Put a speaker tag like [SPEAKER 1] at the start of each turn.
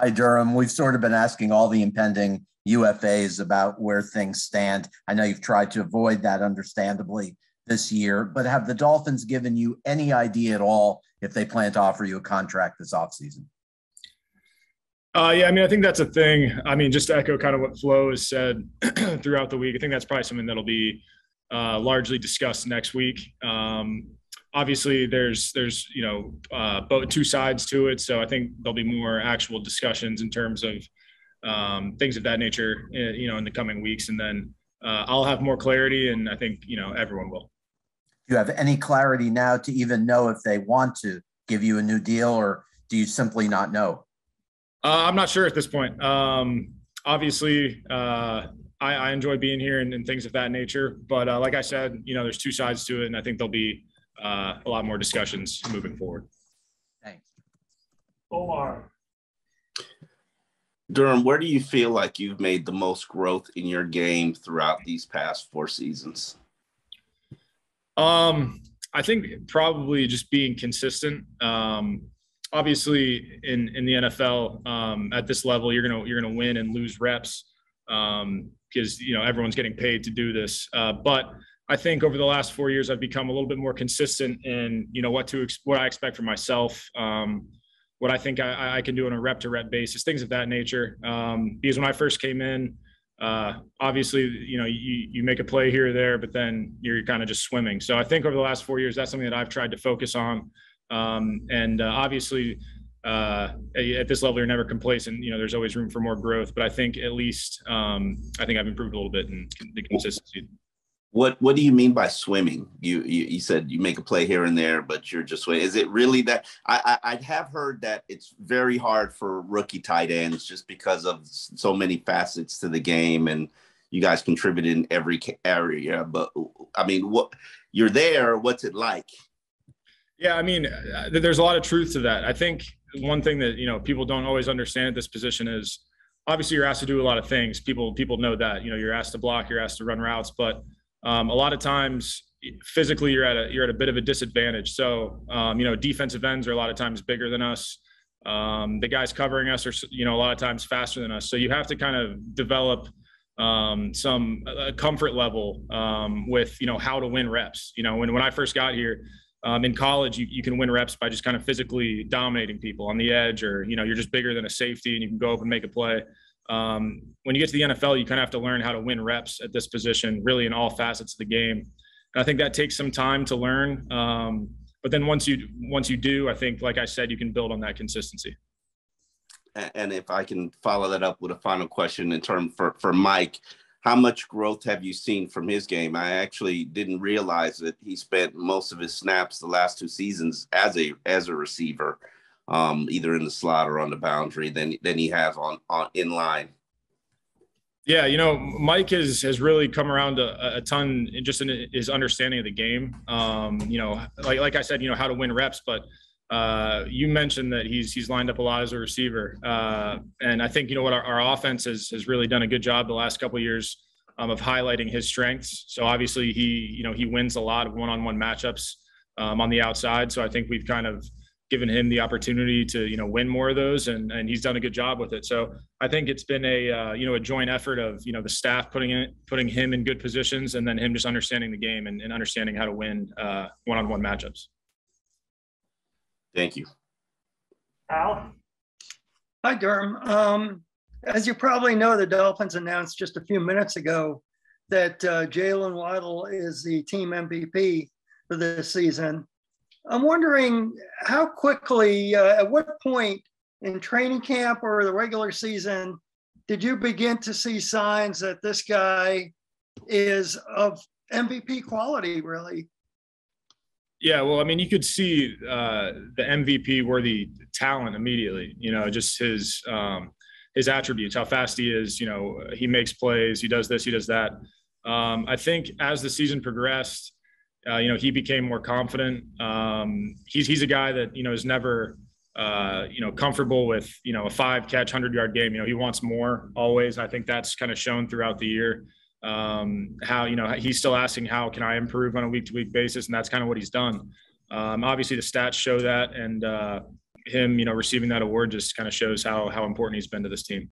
[SPEAKER 1] Hi, Durham. We've sort of been asking all the impending UFAs about where things stand. I know you've tried to avoid that understandably this year, but have the Dolphins given you any idea at all if they plan to offer you a contract this offseason?
[SPEAKER 2] Yeah, I mean, I think that's a thing. I mean, just to echo kind of what Flo has said throughout the week, I think that's probably something that'll be largely discussed next week. Obviously, there's both two sides to it, so I think there'll be more actual discussions in terms of things of that nature, in the coming weeks, and then I'll have more clarity, and I think everyone will.
[SPEAKER 1] Do you have any clarity now to even know if they want to give you a new deal, or do you simply not know?
[SPEAKER 2] I'm not sure at this point. Obviously, I enjoy being here and things of that nature. But like I said, there's two sides to it, and I think there'll be a lot more discussions moving forward.
[SPEAKER 1] Thanks.
[SPEAKER 3] Omar.
[SPEAKER 4] Durham, where do you feel like you've made the most growth in your game throughout these past 4 seasons?
[SPEAKER 2] I think probably just being consistent. Obviously in the NFL, at this level, you're gonna win and lose reps because everyone's getting paid to do this. But I think over the last 4 years, I've become a little bit more consistent in what I expect from myself, what I think I can do on a rep to rep basis, things of that nature. Because when I first came in, obviously you make a play here or there, but then you're kind of just swimming. So I think over the last 4 years, that's something that I've tried to focus on. Obviously, at this level, you're never complacent. There's always room for more growth. But I think at least I think I've improved a little bit in the consistency.
[SPEAKER 4] What do you mean by swimming? You said you make a play here and there, but you're just swimming. Is it really that? I have heard that it's very hard for rookie tight ends just because of so many facets to the game, and you guys contribute in every area. But I mean, you're there? What's it like?
[SPEAKER 2] Yeah, I mean, there's a lot of truth to that. I think one thing that people don't always understand at this position is obviously you're asked to do a lot of things. People know that you're asked to block, you're asked to run routes, but a lot of times physically you're at a bit of a disadvantage. So defensive ends are a lot of times bigger than us. The guys covering us are a lot of times faster than us. So you have to kind of develop some comfort level with how to win reps. When I first got here. In college, you can win reps by just kind of physically dominating people on the edge, or you're just bigger than a safety and you can go up and make a play. When you get to the NFL, you kind of have to learn how to win reps at this position, really in all facets of the game. And I think that takes some time to learn. But then once you do, I think, like I said, you can build on that consistency.
[SPEAKER 4] And if I can follow that up with a final question in terms for Mike. How much growth have you seen from his game? I actually didn't realize that he spent most of his snaps the last 2 seasons as a receiver, either in the slot or on the boundary than he has on in line.
[SPEAKER 2] Yeah, Mike has really come around a ton just in his understanding of the game. Like I said, how to win reps, but you mentioned that he's lined up a lot as a receiver. And I think, what our offense has really done a good job the last couple of years of highlighting his strengths. So obviously he wins a lot of one-on-one matchups on the outside. So I think we've kind of given him the opportunity to, win more of those, and he's done a good job with it. So I think it's been a joint effort of, the staff putting him in good positions, and then him just understanding the game and understanding how to win one-on-one matchups.
[SPEAKER 4] Thank you.
[SPEAKER 3] Al?
[SPEAKER 5] Hi, Durham. As you probably know, the Dolphins announced just a few minutes ago that Jalen Waddle is the team MVP for this season. I'm wondering how quickly, at what point in training camp or the regular season, did you begin to see signs that this guy is of MVP quality, really?
[SPEAKER 2] Yeah, well, I mean, you could see the MVP worthy talent immediately. Just his attributes, how fast he is. He makes plays, he does this, he does that. I think as the season progressed, he became more confident. He's a guy that is never comfortable with a 5-catch 100-yard game. He wants more always. I think that's kind of shown throughout the year. How he's still asking how can I improve on a week-to-week basis, and that's kind of what he's done. Obviously the stats show that, and him, receiving that award just kind of shows how important he's been to this team.